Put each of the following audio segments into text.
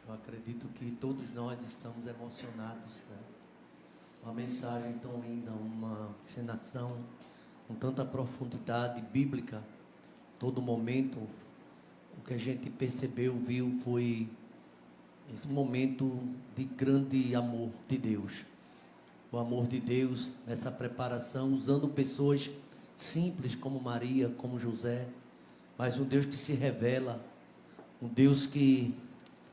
Eu acredito que todos nós estamos emocionados, né? Uma mensagem tão linda, uma encenação com tanta profundidade bíblica. Todo momento, o que a gente percebeu, viu, foi esse momento de grande amor de Deus. O amor de Deus nessa preparação, usando pessoas simples como Maria, como José, mas um Deus que se revela, um Deus que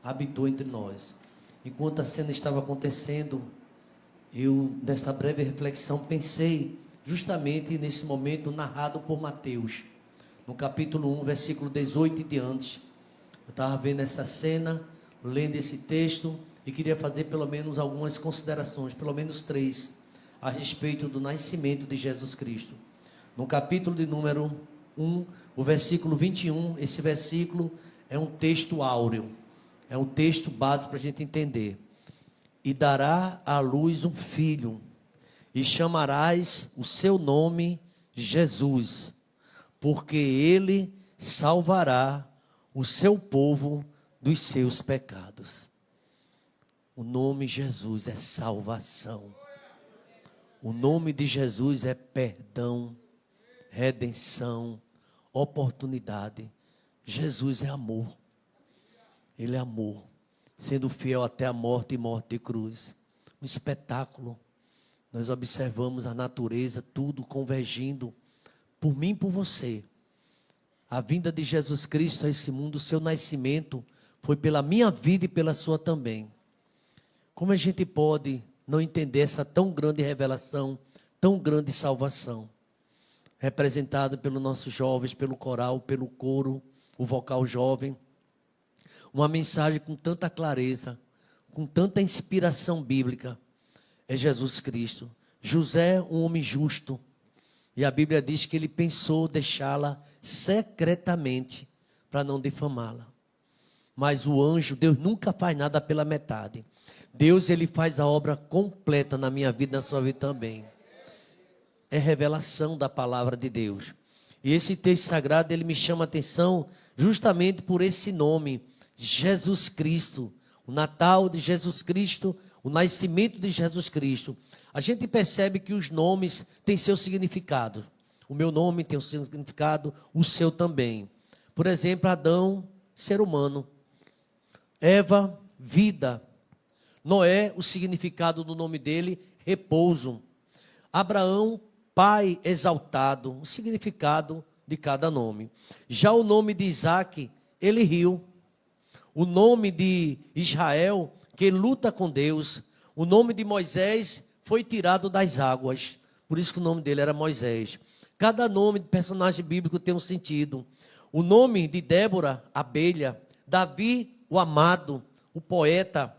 habitou entre nós. Enquanto a cena estava acontecendo, eu, nessa breve reflexão, pensei justamente nesse momento narrado por Mateus, no capítulo 1, versículo 18 e diante. Eu estava vendo essa cena, lendo esse texto, e queria fazer pelo menos algumas considerações, pelo menos 3, a respeito do nascimento de Jesus Cristo. No capítulo de número 1, o versículo 21, esse versículo é um texto áureo, é um texto básico para a gente entender. E dará à luz um filho, e chamarás o seu nome Jesus, porque ele salvará o seu povo dos seus pecados. O nome Jesus é salvação. O nome de Jesus é perdão, redenção, oportunidade. Jesus é amor. Ele é amor, sendo fiel até a morte e morte de cruz. Um espetáculo. Nós observamos a natureza, tudo convergindo por mim e por você. A vinda de Jesus Cristo a esse mundo, o seu nascimento, foi pela minha vida e pela sua também. Como a gente pode não entender essa tão grande revelação, tão grande salvação? Representado pelos nossos jovens, pelo coral, pelo coro, o vocal jovem. Uma mensagem com tanta clareza, com tanta inspiração bíblica, é Jesus Cristo. José, um homem justo, e a Bíblia diz que ele pensou deixá-la secretamente, para não difamá-la. Mas o anjo, Deus nunca faz nada pela metade. Deus, ele faz a obra completa na minha vida, na sua vida também. É revelação da palavra de Deus. E esse texto sagrado, ele me chama a atenção justamente por esse nome, Jesus Cristo. O Natal de Jesus Cristo, o nascimento de Jesus Cristo. A gente percebe que os nomes têm seu significado. O meu nome tem o seu significado, o seu também. Por exemplo, Adão, ser humano. Eva, vida. Noé, o significado do nome dele, repouso. Abraão, pai exaltado, o significado de cada nome. Já o nome de Isaac, ele riu. O nome de Israel, que luta com Deus. O nome de Moisés foi tirado das águas. Por isso que o nome dele era Moisés. Cada nome de personagem bíblico tem um sentido. O nome de Débora, abelha. Davi, o amado, o poeta.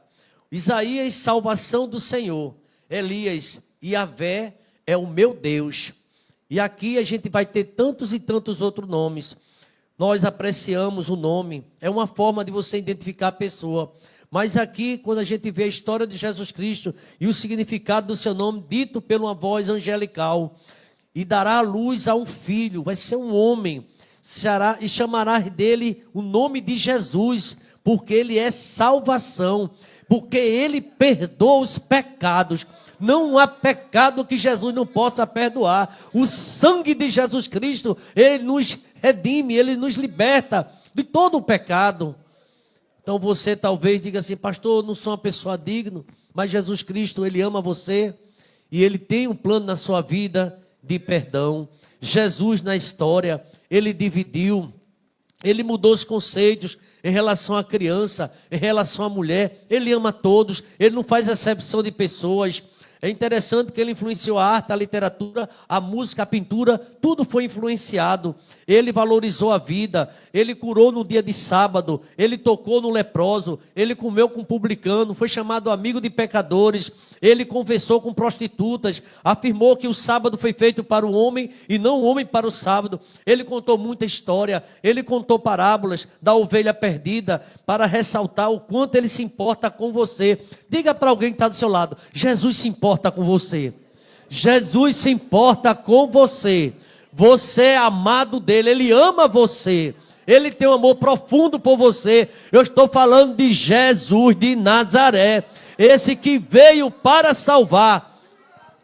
Isaías, salvação do Senhor. Elias, Yahvé é o meu Deus. E aqui a gente vai ter tantos e tantos outros nomes. Nós apreciamos o nome, é uma forma de você identificar a pessoa. Mas aqui, quando a gente vê a história de Jesus Cristo e o significado do seu nome, dito por uma voz angelical, e dará à luz a um filho, vai ser um homem, e chamará dele o nome de Jesus, porque ele é salvação, porque ele perdoa os pecados. Não há pecado que Jesus não possa perdoar. O sangue de Jesus Cristo, ele nos redime, ele nos liberta de todo o pecado. Então você talvez diga assim: pastor, eu não sou uma pessoa digna, mas Jesus Cristo, ele ama você e ele tem um plano na sua vida de perdão. Jesus na história, ele dividiu, ele mudou os conceitos em relação à criança, em relação à mulher. Ele ama todos, ele não faz acepção de pessoas. É interessante que ele influenciou a arte, a literatura, a música, a pintura, tudo foi influenciado. Ele valorizou a vida, ele curou no dia de sábado, ele tocou no leproso, ele comeu com publicano, foi chamado amigo de pecadores, ele conversou com prostitutas, afirmou que o sábado foi feito para o homem e não o homem para o sábado. Ele contou muita história, ele contou parábolas da ovelha perdida para ressaltar o quanto ele se importa com você. Diga para alguém que está do seu lado: Jesus se importa com você. Jesus se importa com você. Você é amado dele, ele ama você. Ele tem um amor profundo por você. Eu estou falando de Jesus de Nazaré, esse que veio para salvar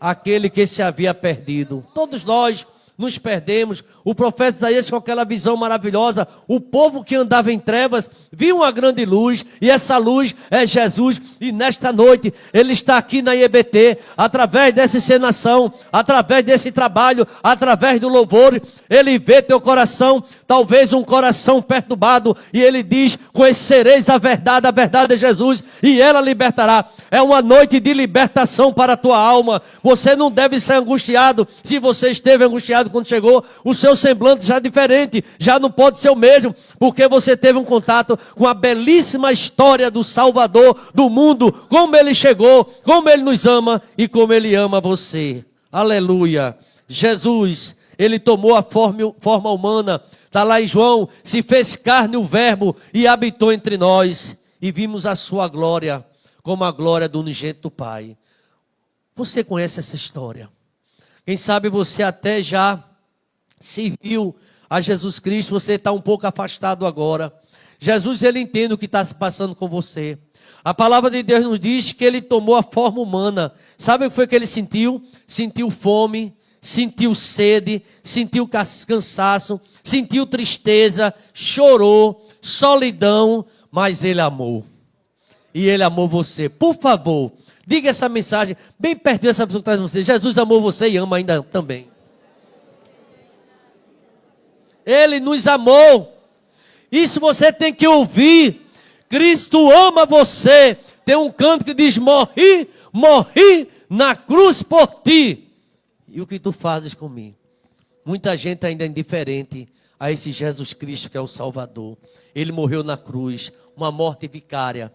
aquele que se havia perdido. Todos nós nos perdemos. O profeta Isaías, com aquela visão maravilhosa, o povo que andava em trevas viu uma grande luz, e essa luz é Jesus. E nesta noite ele está aqui na IEBT, através dessa encenação, através desse trabalho, através do louvor. Ele vê teu coração, talvez um coração perturbado, e ele diz: conhecereis a verdade é Jesus, e ela libertará. É uma noite de libertação para a tua alma. Você não deve ser angustiado. Se você esteve angustiado quando chegou, o seu semblante já é diferente, já não pode ser o mesmo, porque você teve um contato com a belíssima história do Salvador do mundo, como ele chegou, como ele nos ama e como ele ama você. Aleluia. Jesus, ele tomou a forma humana, está lá em João: se fez carne o verbo e habitou entre nós, e vimos a sua glória, como a glória do unigênito do Pai. Você conhece essa história? Quem sabe você até já serviu a Jesus Cristo, você está um pouco afastado agora. Jesus, ele entende o que está se passando com você. A palavra de Deus nos diz que ele tomou a forma humana. Sabe o que foi que ele sentiu? Sentiu fome, sentiu sede, sentiu cansaço, sentiu tristeza, chorou, solidão, mas ele amou. E ele amou você. Por favor, diga essa mensagem bem perto dessa pessoa que está com você. Jesus amou você e ama ainda também. Ele nos amou. Isso você tem que ouvir. Cristo ama você. Tem um canto que diz: morri na cruz por ti. E o que tu fazes comigo? Muita gente ainda é indiferente a esse Jesus Cristo que é o Salvador. Ele morreu na cruz, uma morte vicária.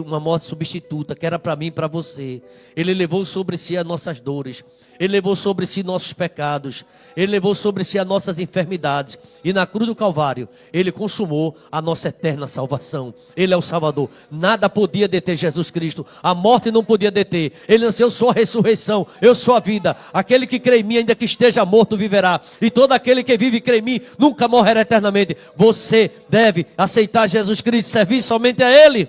Uma morte substituta, que era para mim e para você. Ele levou sobre si as nossas dores. Ele levou sobre si nossos pecados. Ele levou sobre si as nossas enfermidades. E na cruz do Calvário, ele consumou a nossa eterna salvação. Ele é o Salvador. Nada podia deter Jesus Cristo. A morte não podia deter. Ele disse: eu sou a ressurreição, eu sou a vida. Aquele que crê em mim, ainda que esteja morto, viverá. E todo aquele que vive e crê em mim, nunca morrerá eternamente. Você deve aceitar Jesus Cristo, servir somente a Ele.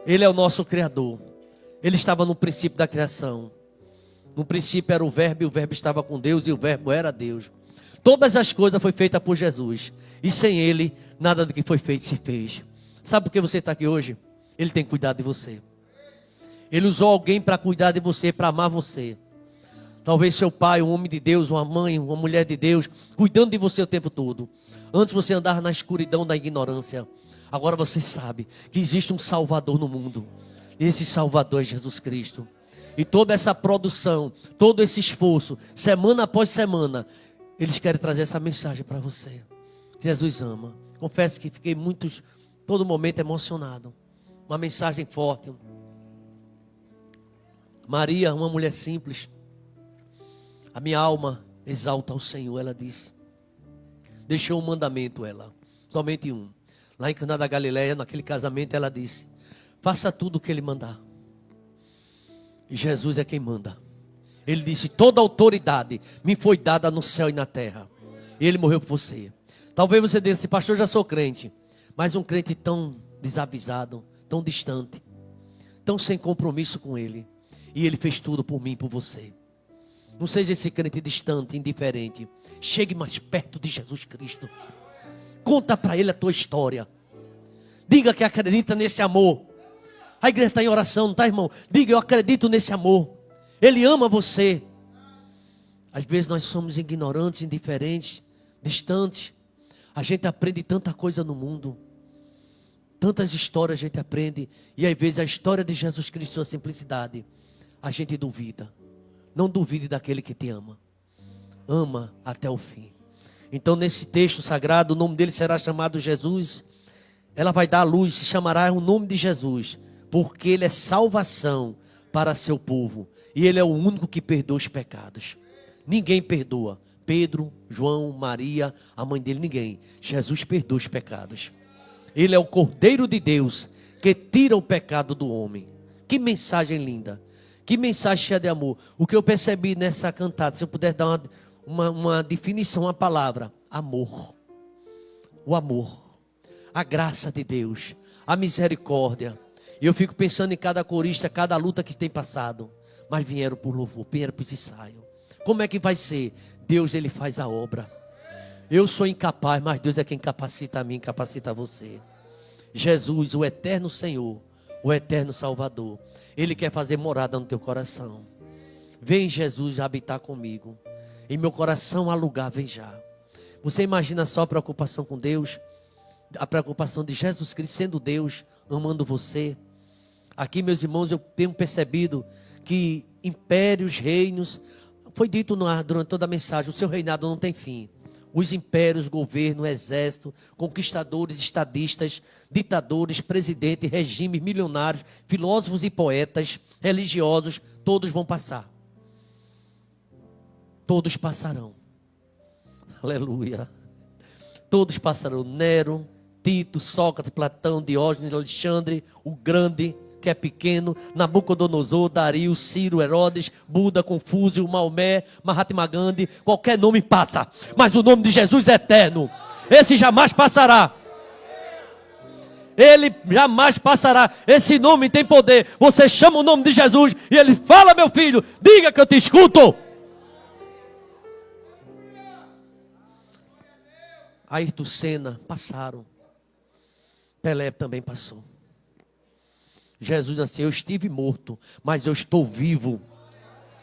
Ele é o nosso Criador. Ele estava no princípio da criação. No princípio era o Verbo, e o Verbo estava com Deus, e o Verbo era Deus. Todas as coisas foram feitas por Jesus. E sem Ele, nada do que foi feito se fez. Sabe por que você está aqui hoje? Ele tem cuidado de você. Ele usou alguém para cuidar de você, para amar você. Talvez seu pai, um homem de Deus, uma mãe, uma mulher de Deus, cuidando de você o tempo todo. Antes você andava na escuridão da ignorância. Agora você sabe que existe um Salvador no mundo. E esse Salvador é Jesus Cristo. E toda essa produção, todo esse esforço, semana após semana, eles querem trazer essa mensagem para você. Jesus ama. Confesso que fiquei todo momento emocionado. Uma mensagem forte. Maria, uma mulher simples. A minha alma exalta ao Senhor, ela disse. Deixou um mandamento, ela. Somente um. Lá em Caná da Galileia, naquele casamento, ela disse: faça tudo o que Ele mandar. E Jesus é quem manda. Ele disse: toda autoridade me foi dada no céu e na terra. E Ele morreu por você. Talvez você disse: pastor, já sou crente. Mas um crente tão desavisado, tão distante, tão sem compromisso com Ele. E Ele fez tudo por mim e por você. Não seja esse crente distante, indiferente. Chegue mais perto de Jesus Cristo. Conta para Ele a tua história. Diga que acredita nesse amor. A igreja está em oração, não está, irmão? Diga: eu acredito nesse amor. Ele ama você. Às vezes nós somos ignorantes, indiferentes, distantes. A gente aprende tanta coisa no mundo. Tantas histórias a gente aprende. E às vezes a história de Jesus Cristo, sua simplicidade, a gente duvida. Não duvide daquele que te ama. Ama até o fim. Então nesse texto sagrado, o nome dele será chamado Jesus. Ela vai dar a luz, se chamará o nome de Jesus. Porque ele é salvação para seu povo. E ele é o único que perdoa os pecados. Ninguém perdoa. Pedro, João, Maria, a mãe dele, ninguém. Jesus perdoa os pecados. Ele é o Cordeiro de Deus que tira o pecado do homem. Que mensagem linda. Que mensagem cheia de amor. O que eu percebi nessa cantada, se eu puder dar uma definição, uma palavra: amor. o amor, a graça de Deus, a misericórdia. E eu fico pensando em cada corista, cada luta que tem passado. Mas vieram por louvor, vieram por ensaio. Como é que vai ser? Deus, Ele faz a obra. Eu sou incapaz, mas Deus é quem capacita a mim, capacita você. Jesus, o eterno Senhor, o eterno Salvador, Ele quer fazer morada no teu coração. Vem, Jesus, habitar comigo. Em meu coração há lugar, vem já. Você imagina só a preocupação com Deus? A preocupação de Jesus Cristo sendo Deus, amando você. Aqui, meus irmãos, eu tenho percebido que impérios, reinos, foi dito durante toda a mensagem, o seu reinado não tem fim. Os impérios, governo, exército, conquistadores, estadistas, ditadores, presidentes, regimes, milionários, filósofos e poetas, religiosos, todos vão passar. Todos passarão. Aleluia. Todos passarão. Nero, Tito, Sócrates, Platão, Diógenes, Alexandre, o Grande, que é pequeno, Nabucodonosor, Dario, Ciro, Herodes, Buda, Confúcio, Maomé, Mahatma Gandhi, qualquer nome passa, mas o nome de Jesus é eterno. Esse jamais passará. Ele jamais passará. Esse nome tem poder. Você chama o nome de Jesus e ele fala: meu filho, diga que eu te escuto. Ayrton Senna passaram. Pelé também passou. Jesus nasceu, eu estive morto, mas eu estou vivo.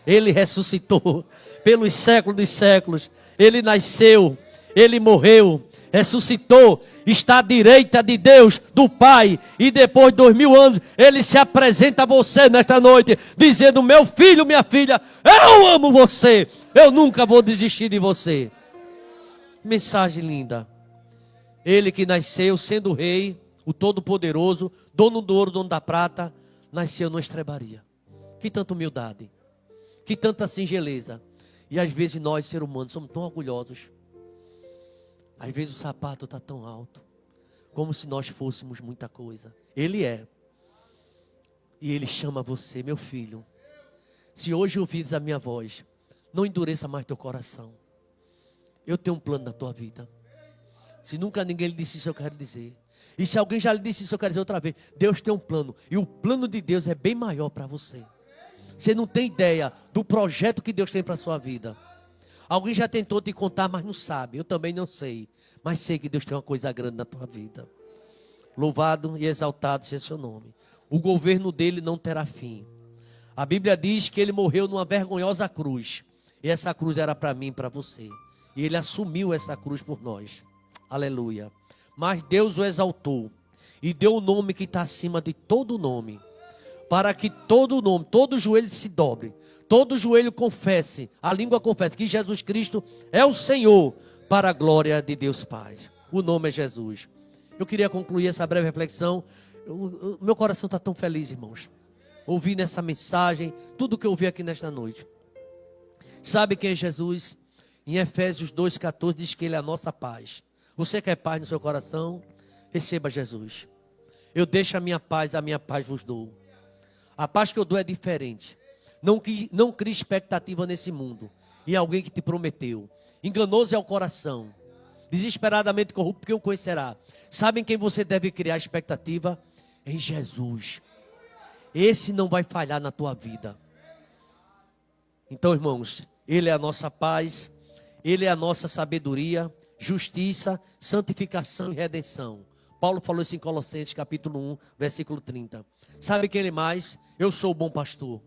Ele ressuscitou pelos séculos dos séculos. Ele nasceu, ele morreu, ressuscitou, está à direita de Deus, do Pai. E depois de 2000 anos, ele se apresenta a você nesta noite, dizendo: meu filho, minha filha, eu amo você. Eu nunca vou desistir de você. Mensagem linda. Ele que nasceu sendo rei, o Todo-Poderoso, dono do ouro, dono da prata, nasceu numa estrebaria. Que tanta humildade, que tanta singeleza. E às vezes nós, seres humanos, somos tão orgulhosos. Às vezes o sapato está tão alto, como se nós fôssemos muita coisa. Ele é. E Ele chama você: meu filho, se hoje ouvires a minha voz, não endureça mais teu coração. Eu tenho um plano na tua vida. Se nunca ninguém lhe disse isso, eu quero dizer. E se alguém já lhe disse isso, eu quero dizer outra vez. Deus tem um plano. E o plano de Deus é bem maior para você. Você não tem ideia do projeto que Deus tem para a sua vida. Alguém já tentou te contar, mas não sabe. Eu também não sei. Mas sei que Deus tem uma coisa grande na tua vida. Louvado e exaltado seja o seu nome. O governo dele não terá fim. A Bíblia diz que ele morreu numa vergonhosa cruz. E essa cruz era para mim e para você. E ele assumiu essa cruz por nós. Aleluia. Mas Deus o exaltou e deu o nome que está acima de todo nome, para que todo nome, todo joelho se dobre, todo joelho confesse, a língua confesse que Jesus Cristo é o Senhor, para a glória de Deus Pai. O nome é Jesus. Eu queria concluir essa breve reflexão. Meu coração está tão feliz, irmãos, ouvindo essa mensagem, tudo que eu ouvi aqui nesta noite. Sabe quem é Jesus? Em Efésios 2,14 diz que Ele é a nossa paz. Você quer paz no seu coração? Receba Jesus. Eu deixo a minha paz vos dou. A paz que eu dou é diferente. Não crie expectativa nesse mundo. Em alguém que te prometeu. Enganoso é o coração. Desesperadamente corrupto, quem o conhecerá? Sabem quem você deve criar expectativa? Em Jesus. Esse não vai falhar na tua vida. Então, irmãos, Ele é a nossa paz. Ele é a nossa sabedoria, justiça, santificação e redenção. Paulo falou isso em Colossenses capítulo 1, versículo 30. Sabe quem ele mais? Eu sou o bom pastor.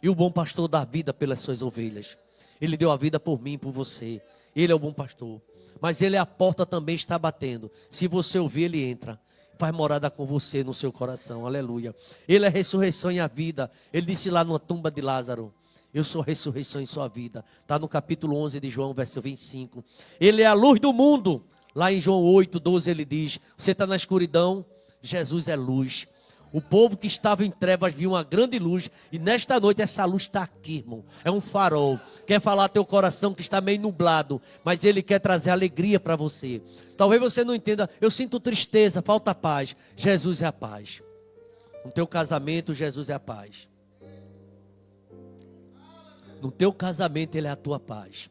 E o bom pastor dá vida pelas suas ovelhas. Ele deu a vida por mim e por você. Ele é o bom pastor. Mas ele é a porta, também está batendo. Se você ouvir, ele entra. Faz morada com você no seu coração. Aleluia. Ele é a ressurreição e a vida. Ele disse lá numa tumba de Lázaro: eu sou a ressurreição em sua vida. Está no capítulo 11 de João, versículo 25. Ele é a luz do mundo. Lá em João 8, 12 ele diz: você está na escuridão, Jesus é luz. O povo que estava em trevas viu uma grande luz. E nesta noite essa luz está aqui, irmão. É um farol. Quer falar teu coração que está meio nublado, mas ele quer trazer alegria para você. Talvez você não entenda: eu sinto tristeza, falta paz. Jesus é a paz. No teu casamento, Jesus é a paz. No teu casamento, Ele é a tua paz.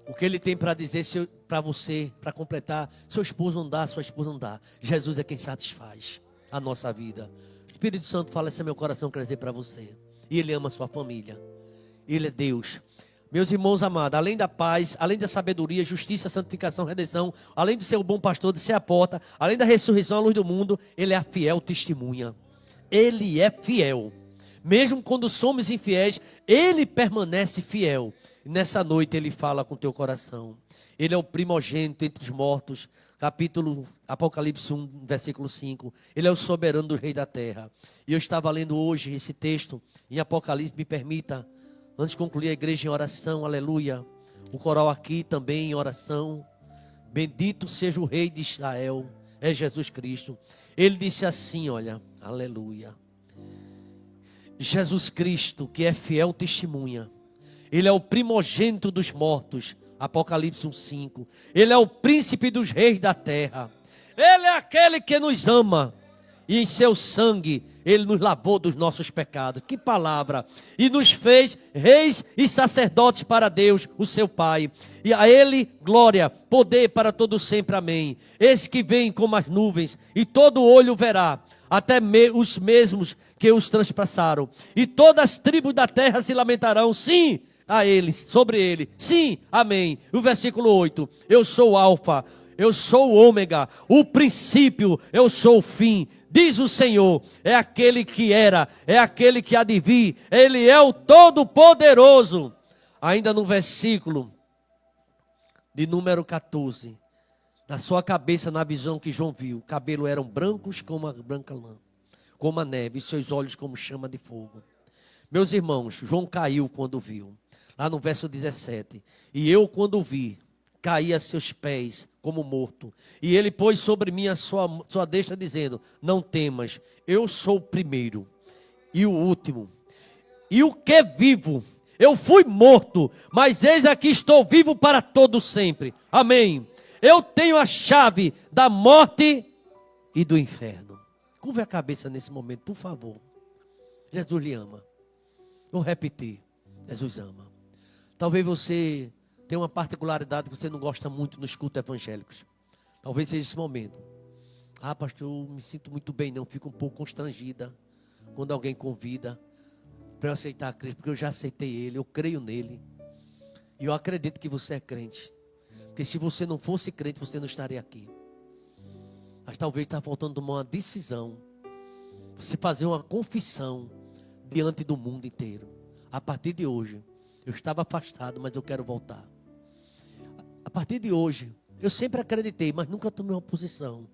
O que ele tem para dizer para você, para completar, seu esposo não dá, sua esposa não dá. Jesus é quem satisfaz a nossa vida. O Espírito Santo fala, esse é meu coração, quer dizer para você. E ele ama a sua família. Ele é Deus. Meus irmãos amados, além da paz, além da sabedoria, justiça, santificação, redenção, além de ser o bom pastor, de ser a porta, além da ressurreição, a luz do mundo, ele é a fiel testemunha. Ele é fiel. Mesmo quando somos infiéis, ele permanece fiel. E nessa noite ele fala com o teu coração. Ele é o primogênito entre os mortos. Capítulo Apocalipse 1, versículo 5. Ele é o soberano do rei da terra. E eu estava lendo hoje esse texto em Apocalipse, me permita, antes de concluir a igreja em oração, aleluia. O coral aqui também em oração. Bendito seja o rei de Israel, é Jesus Cristo. Ele disse assim, olha, aleluia. Jesus Cristo, que é fiel testemunha. Ele é o primogênito dos mortos. Apocalipse 1:5. Ele é o príncipe dos reis da terra. Ele é aquele que nos ama. E em seu sangue ele nos lavou dos nossos pecados. Que palavra! E nos fez reis e sacerdotes para Deus, o seu Pai. E a ele glória, poder para todo sempre. Amém. Esse que vem como as nuvens, e todo olho verá, até os mesmos que os transpassaram. E todas as tribos da terra se lamentarão, sim, a ele, sobre ele. Sim, amém. O versículo 8. Eu sou o Alfa, eu sou o Ômega, o princípio, eu sou o fim. Diz o Senhor, é aquele que era, é aquele que há de vir, ele é o Todo-Poderoso. Ainda no versículo de número 14, na sua cabeça, na visão que João viu, cabelo eram brancos como a branca lã, como a neve, e seus olhos como chama de fogo. Meus irmãos, João caiu quando viu, lá no verso 17, e eu quando vi, caí a seus pés como morto. E ele pôs sobre mim a sua destra, dizendo, não temas, eu sou o primeiro e o último. E o que vivo? Eu fui morto, mas eis aqui estou vivo para todo sempre. Amém. Eu tenho a chave da morte e do inferno. Curve a cabeça nesse momento, por favor. Jesus lhe ama. Vou repetir. Jesus ama. Talvez você tem uma particularidade que você não gosta muito nos cultos evangélicos. Talvez seja esse momento. Ah, pastor, eu me sinto muito bem, não. Fico um pouco constrangida quando alguém convida para eu aceitar a Cristo, porque eu já aceitei Ele, eu creio nele. E eu acredito que você é crente. Porque se você não fosse crente, você não estaria aqui. Mas talvez está faltando uma decisão. Você fazer uma confissão diante do mundo inteiro. A partir de hoje, eu estava afastado, mas eu quero voltar. A partir de hoje, eu sempre acreditei, mas nunca tomei uma posição.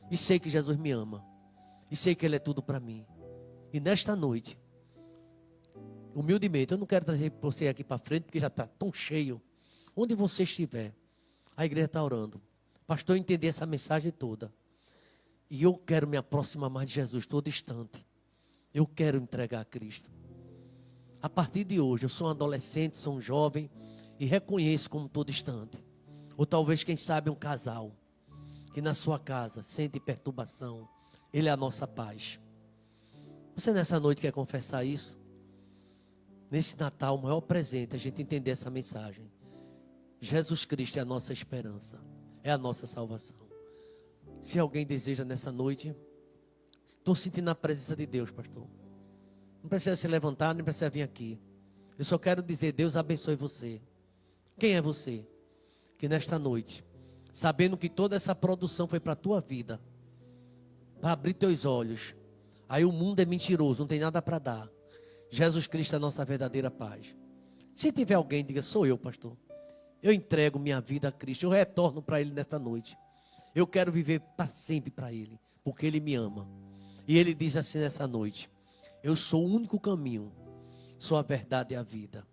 E sei que Jesus me ama. E sei que Ele é tudo para mim. E nesta noite, humildemente, eu não quero trazer você aqui para frente, porque já está tão cheio. Onde você estiver, a igreja está orando. Pastor, eu entendi essa mensagem toda. E eu quero me aproximar mais de Jesus todo instante. Eu quero entregar a Cristo. A partir de hoje, eu sou um adolescente, sou um jovem e reconheço como todo instante. Ou talvez, quem sabe, um casal que na sua casa sente perturbação. Ele é a nossa paz. Você nessa noite quer confessar isso? Nesse Natal, o maior presente é a gente entender essa mensagem. Jesus Cristo é a nossa esperança, é a nossa salvação. Se alguém deseja nessa noite, estou sentindo a presença de Deus, pastor. Não precisa se levantar, nem precisa vir aqui. Eu só quero dizer, Deus abençoe você. Quem é você? Que nesta noite, sabendo que toda essa produção foi para a tua vida, para abrir teus olhos. Aí o mundo é mentiroso, não tem nada para dar. Jesus Cristo é a nossa verdadeira paz. Se tiver alguém, diga, sou eu, pastor. Eu entrego minha vida a Cristo, eu retorno para Ele nesta noite. Eu quero viver para sempre para Ele, porque Ele me ama. E Ele diz assim nessa noite, eu sou o único caminho, sou a verdade e a vida.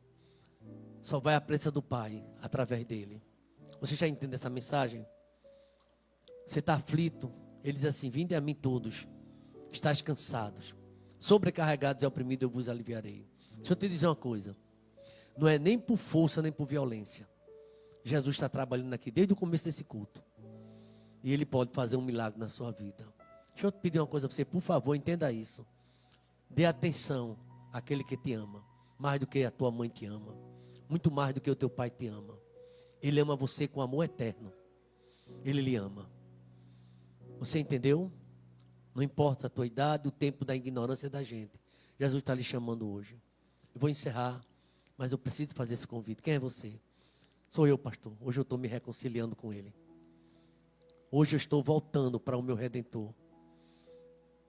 Só vai a presença do Pai, através dEle. Você já entende essa mensagem? Você está aflito? Ele diz assim, vinde a mim todos, estáis cansados, sobrecarregados e oprimidos, eu vos aliviarei. Deixa eu te dizer uma coisa, não é nem por força, nem por violência. Jesus está trabalhando aqui desde o começo desse culto. E Ele pode fazer um milagre na sua vida. Deixa eu te pedir uma coisa a você, por favor, entenda isso. Dê atenção àquele que te ama, mais do que a tua mãe te ama, muito mais do que o teu pai te ama. Ele ama você com amor eterno. Ele lhe ama. Você entendeu? Não importa a tua idade, o tempo da ignorância da gente. Jesus está lhe chamando hoje. Eu vou encerrar, mas eu preciso fazer esse convite. Quem é você? Sou eu, pastor. Hoje eu estou me reconciliando com Ele. Hoje eu estou voltando para o meu Redentor.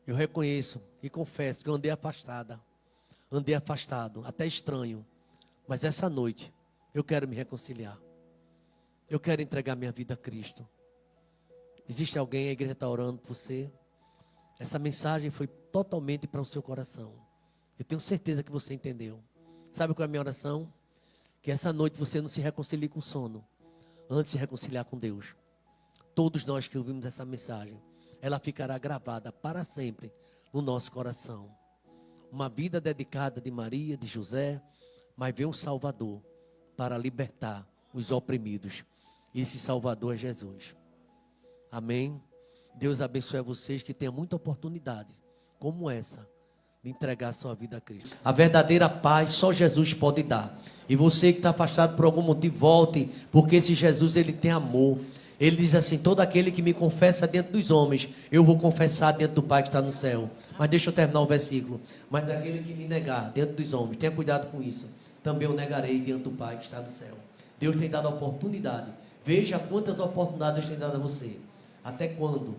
Eu reconheço e confesso que eu andei afastado, até estranho. Mas essa noite eu quero me reconciliar. Eu quero entregar minha vida a Cristo. Existe alguém, a igreja está orando por você. Essa mensagem foi totalmente para o seu coração. Eu tenho certeza que você entendeu. Sabe qual é a minha oração? Que essa noite você não se reconcilie com sono, antes de se reconciliar com Deus. Todos nós que ouvimos essa mensagem, ela ficará gravada para sempre no nosso coração. Uma vida dedicada de Maria, de José, mas veio um Salvador para libertar os oprimidos. E esse Salvador é Jesus. Amém? Deus abençoe a vocês, que tenham muita oportunidade como essa de entregar a sua vida a Cristo. A verdadeira paz só Jesus pode dar. E você que está afastado por algum motivo, volte, porque esse Jesus, ele tem amor. Ele diz assim: todo aquele que me confessa diante dos homens, eu vou confessar diante do Pai que está no céu. Mas deixa eu terminar o versículo. Mas aquele que me negar diante dos homens, tenha cuidado com isso, também eu negarei diante do Pai que está no céu. Deus tem dado a oportunidade. Veja quantas oportunidades Deus tem dado a você. Até quando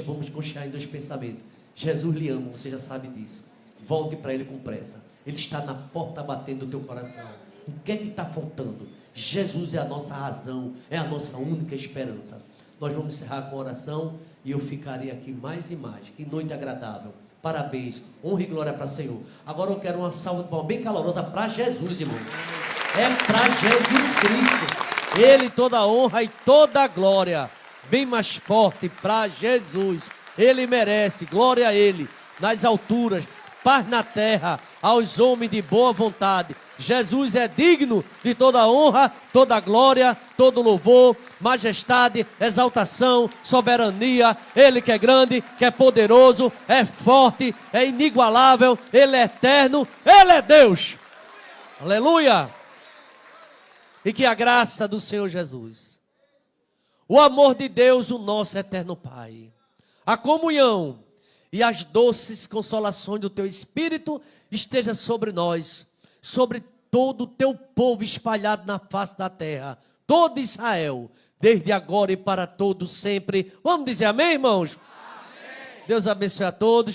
vamos confiar em dois pensamentos? Jesus lhe ama, você já sabe disso. Volte para Ele com pressa. Ele está na porta batendo no teu coração. O que é que está faltando? Jesus é a nossa razão, é a nossa única esperança. Nós vamos encerrar com a oração e eu ficarei aqui mais e mais. Que noite agradável. Parabéns, honra e glória para o Senhor. Agora eu quero uma salva de palmas bem calorosa para Jesus, irmão. É para Jesus Cristo. Ele toda a honra e toda a glória. Bem mais forte para Jesus. Ele merece, glória a Ele, nas alturas, paz na terra, aos homens de boa vontade. Jesus é digno de toda honra, toda glória, todo louvor, majestade, exaltação, soberania. Ele que é grande, que é poderoso, é forte, é inigualável, Ele é eterno, Ele é Deus. Aleluia! E que a graça do Senhor Jesus, o amor de Deus, o nosso eterno Pai, a comunhão e as doces consolações do Teu Espírito esteja sobre nós, sobre todo o Teu povo espalhado na face da terra, todo Israel, desde agora e para todo sempre. Vamos dizer amém, irmãos? Amém. Deus abençoe a todos.